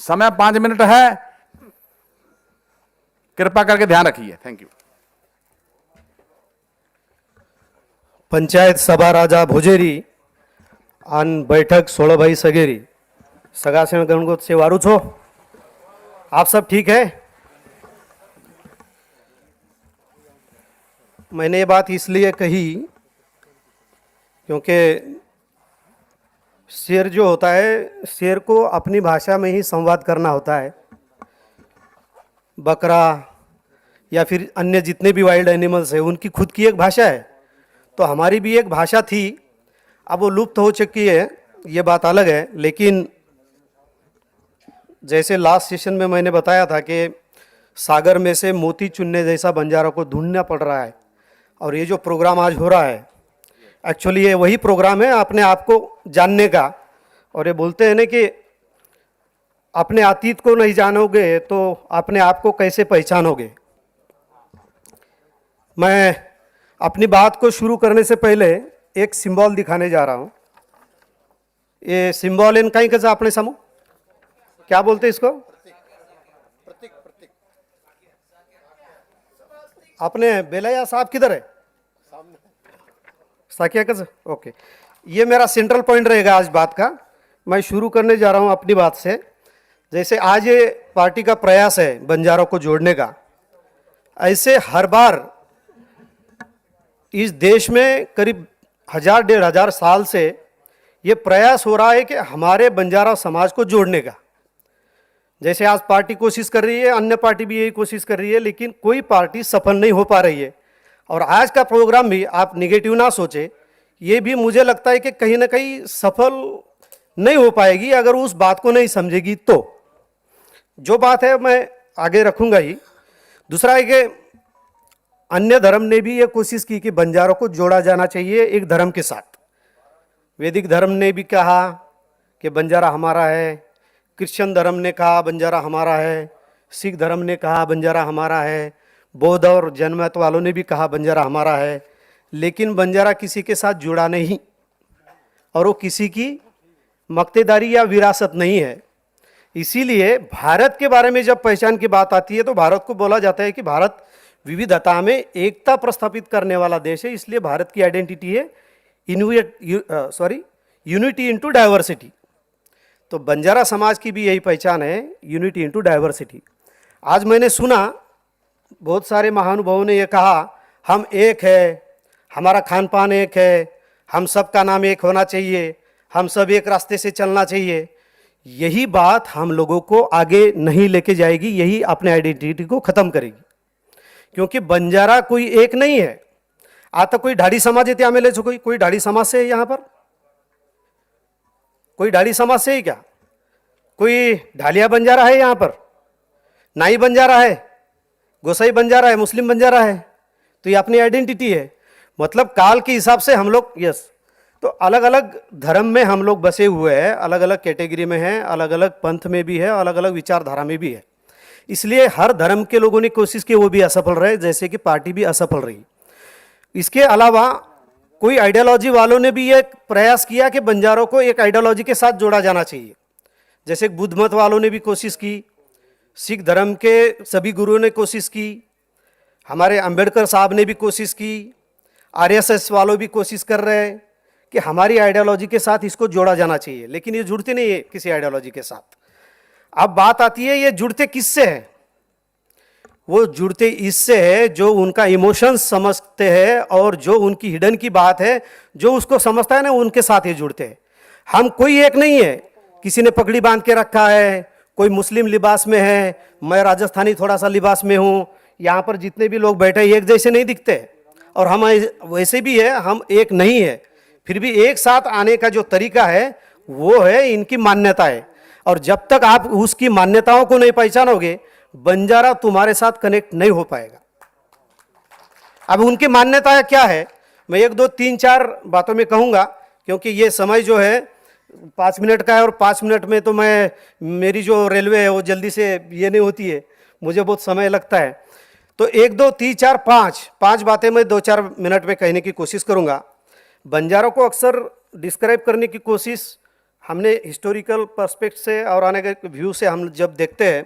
समय 5 मिनट है, कृपा करके ध्यान रखिए। Thank you. पंचायत सभा राजा भोजेरी आन बैठक 16 भाई सगेरी सगासेण गणगोत से वारू छो। आप सब ठीक है? मैंने ये बात इसलिए कही क्योंकि शेर जो होता है, शेर को अपनी भाषा में ही संवाद करना होता है। बकरा या फिर अन्य जितने भी वाइल्ड एनिमल्स हैं उनकी खुद की एक भाषा है, तो हमारी भी एक भाषा थी। अब वो लुप्त हो चुकी है, ये बात अलग है। लेकिन जैसे लास्ट सेशन में मैंने बताया था कि सागर में से मोती चुनने जैसा बंजारों को ढूंढना पड़ रहा है, और ये जो प्रोग्राम आज हो रहा है एक्चुअली ये वही प्रोग्राम है अपने आप को जानने का। और ये बोलते हैं ना कि अपने अतीत को नहीं जानोगे तो अपने आप को कैसे पहचानोगे। मैं अपनी बात को शुरू करने से पहले एक सिंबल दिखाने जा रहा हूँ। ये सिंबल इन कहीं कैसा अपने समूह क्या बोलते हैं इसको? अपने बेलैया साहब किधर है? साकिया कैसे? ओके, ये मेरा सेंट्रल पॉइंट रहेगा आज बात का। मैं शुरू करने जा रहा हूँ अपनी बात से। जैसे आज ये पार्टी का प्रयास है बंजारों को जोड़ने का, ऐसे हर बार इस देश में करीब 1000-1500 साल से ये प्रयास हो रहा है कि हमारे बंजारा समाज को जोड़ने का। जैसे आज पार्टी कोशिश कर रही है, अन्य पार्टी भी यही कोशिश कर रही है, लेकिन कोई पार्टी सफल नहीं हो पा रही है। और आज का प्रोग्राम भी आप निगेटिव ना सोचे, ये भी मुझे लगता है कि कहीं ना कहीं सफल नहीं हो पाएगी अगर उस बात को नहीं समझेगी। तो जो बात है मैं आगे रखूंगा ही। दूसरा है कि अन्य धर्म ने भी ये कोशिश की कि बंजारों को जोड़ा जाना चाहिए एक धर्म के साथ। वैदिक धर्म ने भी कहा कि बंजारा हमारा है, क्रिश्चियन धर्म ने कहा बंजारा हमारा है, सिख धर्म ने कहा बंजारा हमारा है, बौद्ध और जैन मत वालों ने भी कहा बंजारा हमारा है। लेकिन बंजारा किसी के साथ जुड़ा नहीं, और वो किसी की मक्तेदारी या विरासत नहीं है। इसीलिए भारत के बारे में जब पहचान की बात आती है तो भारत को बोला जाता है कि भारत विविधता में एकता प्रस्थापित करने वाला देश है। इसलिए भारत की आइडेंटिटी है यूनिटी इनटू डाइवर्सिटी। तो बंजारा समाज की भी यही पहचान है, यूनिटी इनटू डाइवर्सिटी। आज मैंने सुना बहुत सारे महानुभावों ने ये कहा हम एक है, हमारा खान पान एक है, हम सब का नाम एक होना चाहिए, हम सब एक रास्ते से चलना चाहिए। यही बात हम लोगों को आगे नहीं लेके जाएगी, यही अपने आइडेंटिटी को ख़त्म करेगी। क्योंकि बंजारा कोई एक नहीं है। आता कोई ढाडी समाज है त्या में ले छो, कोई ढाडी समाज से है यहाँ पर? कोई ढाडी समाज से है क्या? कोई ढालिया बंजारा है यहाँ पर? नाई बंजारा है, गोसाई बंजारा है, मुस्लिम बंजारा है। तो ये अपनी आइडेंटिटी है। मतलब काल के हिसाब से हम लोग यस, तो अलग अलग धर्म में हम लोग बसे हुए हैं, अलग अलग कैटेगरी में हैं, अलग अलग पंथ में भी है, अलग अलग विचारधारा में भी है। इसलिए हर धर्म के लोगों ने कोशिश की, वो भी असफल रहे, जैसे कि पार्टी भी असफल रही। इसके अलावा कोई आइडियोलॉजी वालों ने भी ये प्रयास किया कि बंजारों को एक आइडियोलॉजी के साथ जोड़ा जाना चाहिए। जैसे बुद्ध मत वालों ने भी कोशिश की, सिख धर्म के सभी गुरुओं ने कोशिश की, हमारे अंबेडकर साहब ने भी कोशिश की, आरएसएस वालों भी कोशिश कर रहे हैं कि हमारी आइडियोलॉजी के साथ इसको जोड़ा जाना चाहिए। लेकिन ये जुड़ते नहीं है किसी आइडियोलॉजी के साथ। अब बात आती है ये जुड़ते किससे हैं? वो जुड़ते इससे है जो उनका इमोशंस समझते हैं और जो उनकी हिडन की बात है, जो उसको समझता है ना, उनके साथ ये जुड़ते हैं। हम कोई एक नहीं है। किसी ने पगड़ी बांध के रखा है, कोई मुस्लिम लिबास में है, मैं राजस्थानी थोड़ा सा लिबास में हूँ। यहाँ पर जितने भी लोग बैठे एक जैसे नहीं दिखते, और हम वैसे भी है, हम एक नहीं है। फिर भी एक साथ आने का जो तरीका है वो है इनकी मान्यताएं। और जब तक आप उसकी मान्यताओं को नहीं पहचानोगे, बंजारा तुम्हारे साथ कनेक्ट नहीं हो पाएगा। अब उनकी मान्यताएं क्या है, मैं 1, 2, 3, 4 बातों में कहूँगा, क्योंकि ये समय जो है 5 मिनट का है, और 5 मिनट में तो मेरी जो रेलवे है वो जल्दी से ये नहीं होती है, मुझे बहुत समय लगता है। तो 1, 2, 3, 4, 5 बातें मैं 2-4 मिनट में कहने की कोशिश करूँगा। बंजारों को अक्सर डिस्क्राइब करने की कोशिश हमने हिस्टोरिकल पर्सपेक्ट से और आने के व्यू से हम जब देखते हैं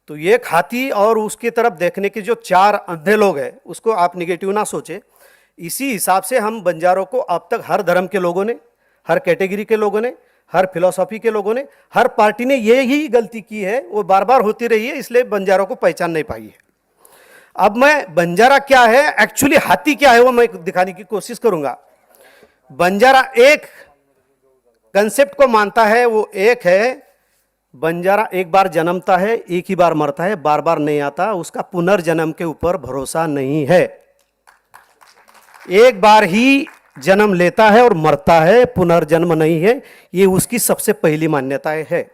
तो एक हाथी और उसकी तरफ देखने के जो चार अंधे लोग हैं उसको आप निगेटिव ना सोचे। इसी हिसाब से हम बंजारों को अब तक हर धर्म के लोगों ने, हर कैटेगरी के लोगों ने, हर फिलॉसफी के लोगों ने, हर पार्टी ने ये ही गलती की है, वो बार बार होती रही है, इसलिए बंजारों को पहचान नहीं पाई है। अब मैं बंजारा क्या है, एक्चुअली हाथी क्या है, वो मैं दिखाने की कोशिश करूंगा। बंजारा एक कंसेप्ट को मानता है, वो एक है बंजारा एक बार जन्मता है, एक ही बार मरता है, बार बार नहीं आता, उसका पुनर्जन्म के ऊपर भरोसा नहीं है। एक बार ही जन्म लेता है और मरता है, पुनर्जन्म नहीं है, ये उसकी सबसे पहली मान्यता है।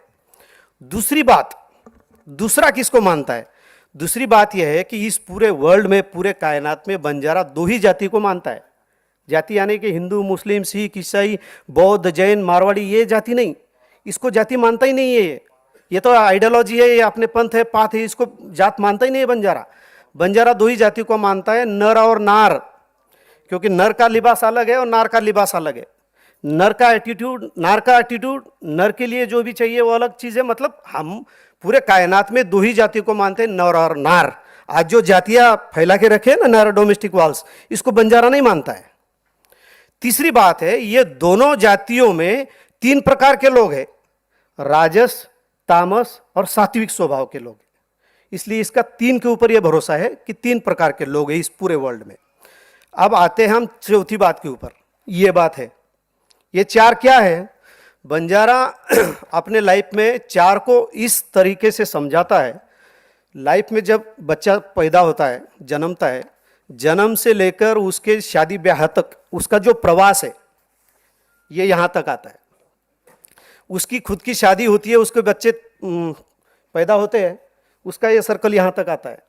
दूसरी बात, दूसरा किसको मानता है? दूसरी बात यह है कि इस पूरे वर्ल्ड में, पूरे कायनात में बंजारा दो ही जाति को मानता है। जाति यानी कि हिंदू, मुस्लिम, सिख, ईसाई, बौद्ध, जैन, मारवाड़ी, ये जाति नहीं, इसको जाति मानता ही नहीं है। ये तो आइडियोलॉजी है, ये अपने पंथ है, पाथ है, इसको जात मानता ही नहीं है बंजारा। बंजारा दो ही जाति को मानता है, नर और नार, क्योंकि नर का लिबास अलग है और नार का लिबास अलग है। नर का एटीट्यूड, नार का एटीट्यूड, नर के लिए जो भी चाहिए वो अलग चीज़ है। मतलब हम पूरे कायनात में दो ही जाति को मानते हैं, नर और नार। आज जो जातियां फैला के रखे ना नार डोमेस्टिक वाल्स, इसको बंजारा नहीं मानता है। तीसरी बात है, ये दोनों जातियों में तीन प्रकार के लोग हैं, राजस, तामस और सात्विक स्वभाव के लोग। इसलिए इसका तीन के ऊपर यह भरोसा है कि तीन प्रकार के लोग हैं इस पूरे वर्ल्ड में। अब आते हैं हम चौथी बात के ऊपर, ये बात है, ये चार क्या है? बंजारा अपने लाइफ में चार को इस तरीके से समझाता है। लाइफ में जब बच्चा पैदा होता है, जन्मता है, जन्म से लेकर उसके शादी ब्याह तक उसका जो प्रवास है ये यहाँ तक आता है। उसकी खुद की शादी होती है, उसके बच्चे पैदा होते हैं, उसका ये सर्कल यहाँ तक आता है।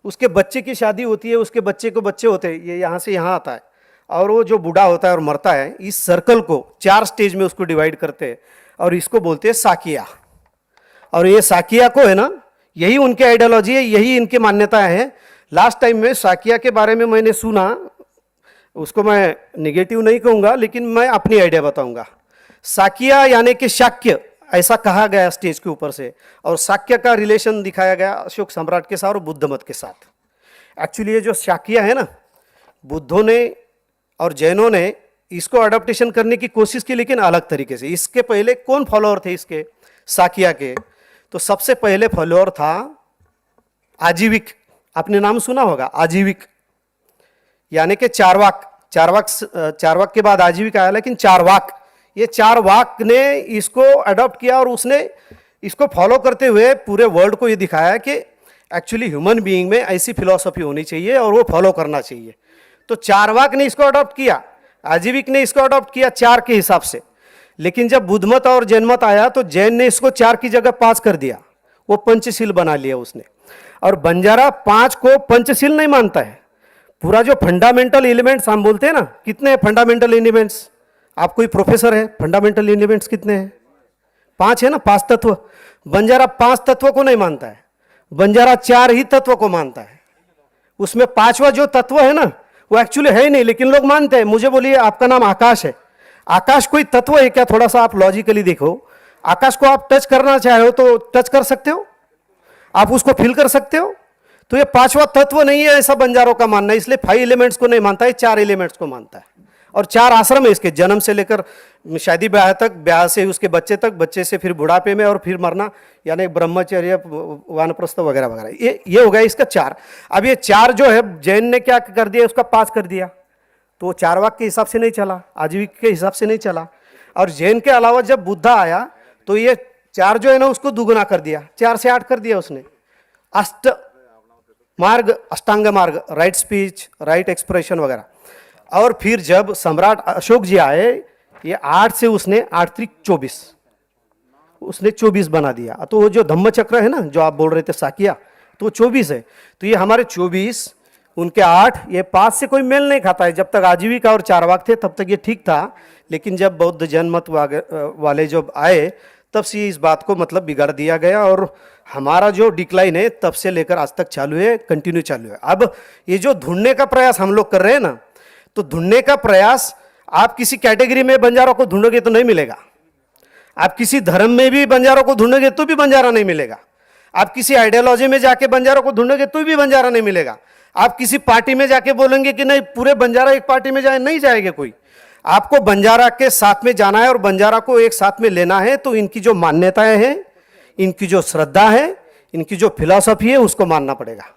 उसके बच्चे की शादी होती है, उसके बच्चे को बच्चे होते हैं, ये यहाँ से यहाँ आता है। और वो जो बूढ़ा होता है और मरता है, इस सर्कल को चार स्टेज में उसको डिवाइड करते हैं और इसको बोलते हैं साकिया। और ये साकिया को है ना, यही उनकी आइडियोलॉजी है, यही इनकी मान्यताएं हैं। लास्ट टाइम में साकिया के बारे में मैंने सुना, उसको मैं निगेटिव नहीं कहूँगा लेकिन मैं अपनी आइडिया बताऊँगा। साकिया यानी कि शाक्य, ऐसा कहा गया स्टेज के ऊपर से, और शाक्य का रिलेशन दिखाया गया अशोक सम्राट के साथ और बुद्ध मत के साथ। एक्चुअली ये जो शाक्य है ना, बुद्धों ने और जैनों ने इसको अडॉप्टेशन करने की कोशिश की, लेकिन अलग तरीके से। इसके पहले कौन फॉलोअर थे इसके, साकिया के? तो सबसे पहले फॉलोअर था आजीविक। आपने नाम सुना होगा, आजीविक यानी कि चारवाक। चारवाक के बाद आजीविक आया, लेकिन चारवाक, ये चारवाक ने इसको अडॉप्ट किया और उसने इसको फॉलो करते हुए पूरे वर्ल्ड को ये दिखाया कि एक्चुअली ह्यूमन बीइंग में ऐसी फिलॉसफी होनी चाहिए और वो फॉलो करना चाहिए। तो चारवाक ने इसको अडॉप्ट किया, आजीविक ने इसको अडॉप्ट किया चार के हिसाब से। लेकिन जब बुद्ध मत और जैन मत आया तो जैन ने इसको चार की जगह पांच कर दिया, वो पंचशील बना लिया उसने। और बंजारा पांच को पंचशील नहीं मानता है। पूरा जो फंडामेंटल एलिमेंट्स हम बोलते हैं ना, कितने हैं फंडामेंटल एलिमेंट्स? आप कोई प्रोफेसर है, फंडामेंटल एलिमेंट्स कितने हैं? पांच है ना, पांच तत्व। बंजारा पांच तत्व को नहीं मानता है, बंजारा चार ही तत्व को मानता है। उसमें पांचवा जो तत्व है ना, वो एक्चुअली है ही नहीं, लेकिन लोग मानते हैं। मुझे बोलिए, आपका नाम आकाश है, आकाश कोई तत्व है क्या? थोड़ा सा आप लॉजिकली देखो, आकाश को आप टच करना चाहे तो टच कर सकते हो, आप उसको फील कर सकते हो। तो ये पांचवा तत्व नहीं है, ऐसा बंजारों का मानना है। इसलिए 5 एलिमेंट्स को नहीं मानता है, 4 एलिमेंट्स को मानता है। और 4 आश्रम है इसके, जन्म से लेकर शादी ब्याह तक, ब्याह से उसके बच्चे तक, बच्चे से फिर बुढ़ापे में और फिर मरना, यानी ब्रह्मचर्य, वानप्रस्थ वगैरह वगैरह। ये हो गया इसका 4। अब ये 4 जो है जैन ने क्या कर दिया, उसका 5 कर दिया। तो चारवाक के हिसाब से नहीं चला, आजीविक के हिसाब से नहीं चला। और जैन के अलावा जब बुद्धा आया तो ये 4 जो है ना उसको दुगुना कर दिया, 4 से 8 कर दिया उसने। अष्ट मार्ग, अष्टांग मार्ग, राइट स्पीच, राइट एक्सप्रेशन वगैरह। और फिर जब सम्राट अशोक जी आए, ये 8 से उसने 8 त्रिक 24, उसने 24 बना दिया। तो वो जो धम्म चक्र है ना, जो आप बोल रहे थे साकिया, तो वो 24 है। तो ये हमारे 24, उनके 8, ये 5 से कोई मेल नहीं खाता है। जब तक आजीविका और चारवाक थे तब तक ये ठीक था, लेकिन जब बौद्ध जैन मत वाले जब आए तब से इस बात को मतलब बिगाड़ दिया गया। और हमारा जो डिक्लाइन है तब से लेकर आज तक चालू है, कंटिन्यू चालू है। अब ये जो ढूंढने का प्रयास हम लोग कर रहे हैं ना, तो ढूंढने का प्रयास, आप किसी कैटेगरी में बंजारों को ढूंढोगे तो नहीं मिलेगा। आप किसी धर्म में भी बंजारों को ढूंढोगे तो भी बंजारा नहीं मिलेगा। आप किसी आइडियोलॉजी में जाके बंजारों को ढूंढोगे तो भी बंजारा नहीं मिलेगा। आप किसी पार्टी में जाके बोलेंगे कि नहीं पूरे बंजारा एक पार्टी में जाए, नहीं जाएंगे कोई। आपको बंजारा के साथ में जाना है और बंजारा को एक साथ में लेना है, तो इनकी जो मान्यताएं हैं, इनकी जो श्रद्धा है, इनकी जो फिलॉसफी है, उसको मानना पड़ेगा।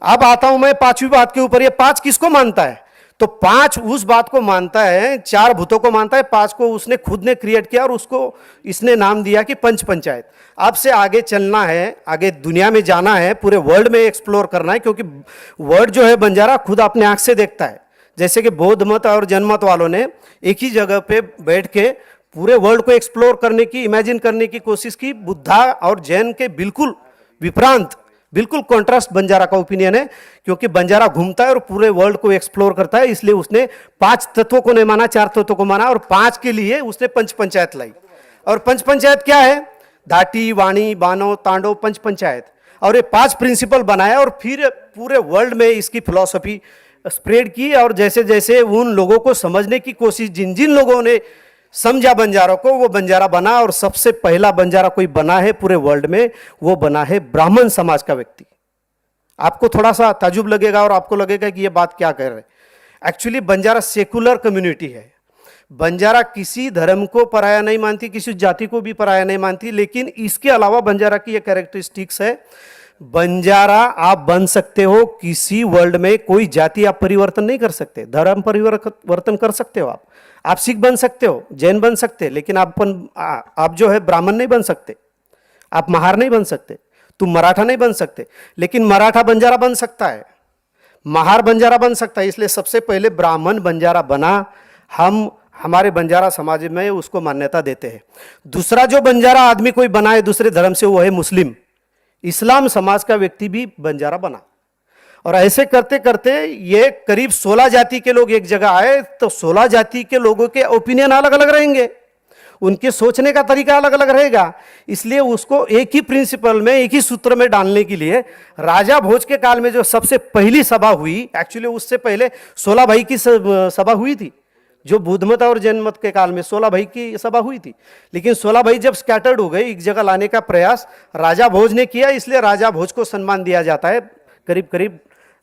अब आता हूं मैं पांचवी बात के ऊपर। ये पांच किसको मानता है? तो पांच उस बात को मानता है, चार भूतों को मानता है, पांच को उसने खुद ने क्रिएट किया और उसको इसने नाम दिया कि पंच पंचायत। अब से आगे चलना है, आगे दुनिया में जाना है, पूरे वर्ल्ड में एक्सप्लोर करना है, क्योंकि वर्ल्ड जो है बंजारा खुद अपने आंख से देखता है। जैसे कि बौद्ध मत और जैन मत वालों ने एक ही जगह पे बैठ के पूरे वर्ल्ड को एक्सप्लोर करने की, इमेजिन करने की कोशिश की। बुद्धा और जैन के बिल्कुल विपरीत, बिल्कुल कॉन्ट्रास्ट बंजारा का ओपिनियन है, क्योंकि बंजारा घूमता है और पूरे वर्ल्ड को एक्सप्लोर करता है। इसलिए उसने पांच तत्वों को नहीं माना, चार तत्वों को माना, और पांच के लिए उसने पंच पंचायत लाई। और पंच पंचायत क्या है? धाटी, वाणी, बानो, तांडव, पंच पंचायत। और ये पांच प्रिंसिपल बनाया और फिर पूरे वर्ल्ड में इसकी फिलॉसफी स्प्रेड की। और जैसे जैसे उन लोगों को समझने की कोशिश, जिन जिन लोगों ने समझा बंजारों को, वो बंजारा बना। और सबसे पहला बंजारा कोई बना है पूरे वर्ल्ड में, वो बना है ब्राह्मण समाज का व्यक्ति। आपको थोड़ा सा ताजुब लगेगा और आपको लगेगा कि ये बात क्या कर रहे हैं। एक्चुअली बंजारा सेकुलर कम्युनिटी है। बंजारा किसी धर्म को पराया नहीं मानती, किसी जाति को भी पराया नहीं मानती, लेकिन इसके अलावा बंजारा की ये कैरेक्टरिस्टिक्स है। बंजारा आप बन सकते हो किसी वर्ल्ड में, कोई जाति आप परिवर्तन नहीं कर सकते, धर्म परिवर्तन कर सकते हो। आप सिख बन सकते हो, जैन बन सकते, लेकिन आप जो है ब्राह्मण नहीं बन सकते, आप महार नहीं बन सकते, तुम मराठा नहीं बन सकते। लेकिन मराठा बंजारा बन सकता है, महार बंजारा बन सकता है। इसलिए सबसे पहले ब्राह्मण बंजारा बना। हम हमारे बंजारा समाज में उसको मान्यता देते हैं। दूसरा जो बंजारा आदमी कोई बना है दूसरे धर्म से, वो है मुस्लिम। इस्लाम समाज का व्यक्ति भी बंजारा बना। और ऐसे करते करते ये करीब 16 जाति के लोग एक जगह आए, तो 16 जाति के लोगों के ओपिनियन अलग अलग रहेंगे, उनके सोचने का तरीका अलग अलग रहेगा। इसलिए उसको एक ही प्रिंसिपल में, एक ही सूत्र में डालने के लिए राजा भोज के काल में जो सबसे पहली सभा हुई, एक्चुअली उससे पहले 16 भाई की सभा हुई थी। जो बुद्ध मत और जैन मत के काल में 16 भाई की सभा हुई थी, लेकिन 16 भाई जब स्कैटर्ड हो गए, एक जगह लाने का प्रयास राजा भोज ने किया। इसलिए राजा भोज को सम्मान दिया जाता है करीब करीब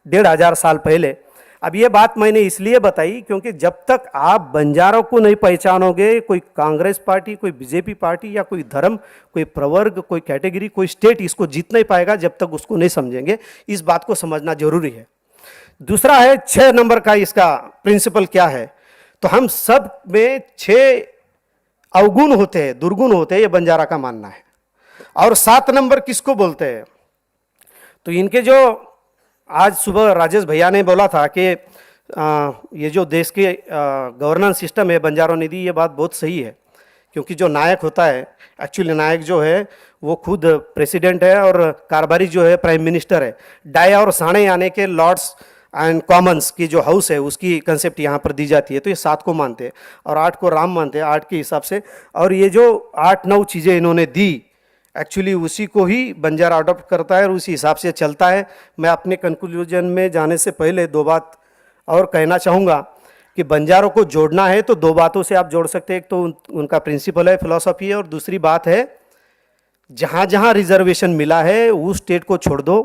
1500 साल पहले। अब ये बात मैंने इसलिए बताई क्योंकि जब तक आप बंजारों को नहीं पहचानोगे, कोई कांग्रेस पार्टी, कोई बीजेपी पार्टी या कोई धर्म, कोई प्रवर्ग, कोई कैटेगरी, कोई स्टेट इसको जीत नहीं पाएगा जब तक उसको नहीं समझेंगे। इस बात को समझना जरूरी है। दूसरा है 6 नंबर का इसका प्रिंसिपल क्या है? तो हम सब में 6 अवगुण होते हैं, दुर्गुण होते हैं, ये बंजारा का मानना है। और 7 नंबर किसको बोलते हैं? तो इनके जो आज सुबह राजेश भैया ने बोला था कि ये जो देश के गवर्नेंस सिस्टम है, बंजारों ने दी, ये बात बहुत सही है। क्योंकि जो नायक होता है, एक्चुअली नायक जो है वो खुद प्रेसिडेंट है और कारभारी जो है प्राइम मिनिस्टर है। डाय और साणे यानी के लॉर्ड्स एंड कॉमन्स की जो हाउस है उसकी कंसेप्ट यहाँ पर दी जाती है। तो ये 7 को मानते हैं और 8 को राम मानते हैं, 8 के हिसाब से। और ये जो 8-9 चीज़ें इन्होंने दी, एक्चुअली उसी को ही बंजारा अडॉप्ट करता है और उसी हिसाब से चलता है। मैं अपने कंक्लूजन में जाने से पहले 2 बात और कहना चाहूँगा कि बंजारों को जोड़ना है तो 2 बातों से आप जोड़ सकते हैं। एक तो उनका प्रिंसिपल है, फिलॉसफी है, और दूसरी बात है जहाँ जहाँ रिजर्वेशन मिला है उस स्टेट को छोड़ दो।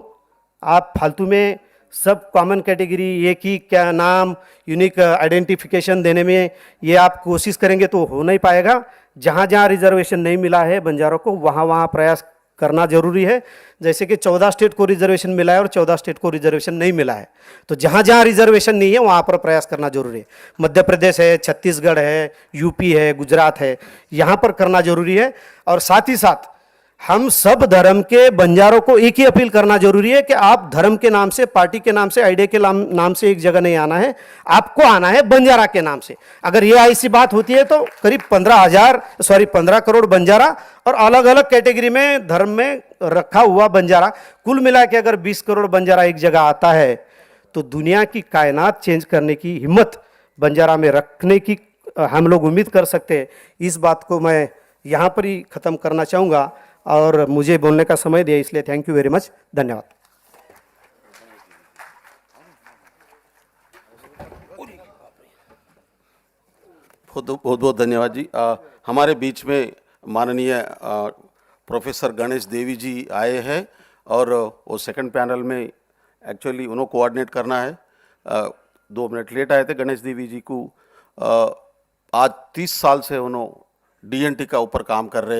आप फालतू में सब कॉमन कैटेगरी, एक ही क्या नाम, यूनिक आइडेंटिफिकेशन देने में ये आप कोशिश करेंगे तो हो नहीं पाएगा। जहाँ जहाँ रिजर्वेशन नहीं मिला है बंजारों को, वहाँ वहाँ प्रयास करना जरूरी है। जैसे कि 14 स्टेट को रिजर्वेशन मिला है और 14 स्टेट को रिजर्वेशन नहीं मिला है, तो जहाँ जहाँ रिजर्वेशन नहीं है वहाँ पर प्रयास करना जरूरी है। मध्य प्रदेश है, छत्तीसगढ़ है, यूपी है, गुजरात है, यहाँ पर करना जरूरी है। और साथ ही साथ हम सब धर्म के बंजारों को एक ही अपील करना जरूरी है कि आप धर्म के नाम से, पार्टी के नाम से, आइडिया के नाम से एक जगह नहीं आना है, आपको आना है बंजारा के नाम से। अगर ये ऐसी बात होती है तो करीब 15 करोड़ बंजारा और अलग अलग कैटेगरी में धर्म में रखा हुआ बंजारा, कुल मिला के अगर 20 करोड़ बंजारा एक जगह आता है तो दुनिया की कायनात चेंज करने की हिम्मत बंजारा में रखने की हम लोग उम्मीद कर सकते हैं। इस बात को मैं यहाँ पर ही ख़त्म करना चाहूँगा और मुझे बोलने का समय दिया, इसलिए थैंक यू वेरी मच। धन्यवाद। आपको तो बहुत बहुत धन्यवाद जी। हमारे बीच में माननीय प्रोफेसर गणेश देवी जी आए हैं और वो सेकंड पैनल में एक्चुअली उन्होंने कोऑर्डिनेट करना है। 2 मिनट लेट आए थे गणेश देवी जी को। आज 30 साल से उन्होंने डीएनटी का ऊपर काम कर रहे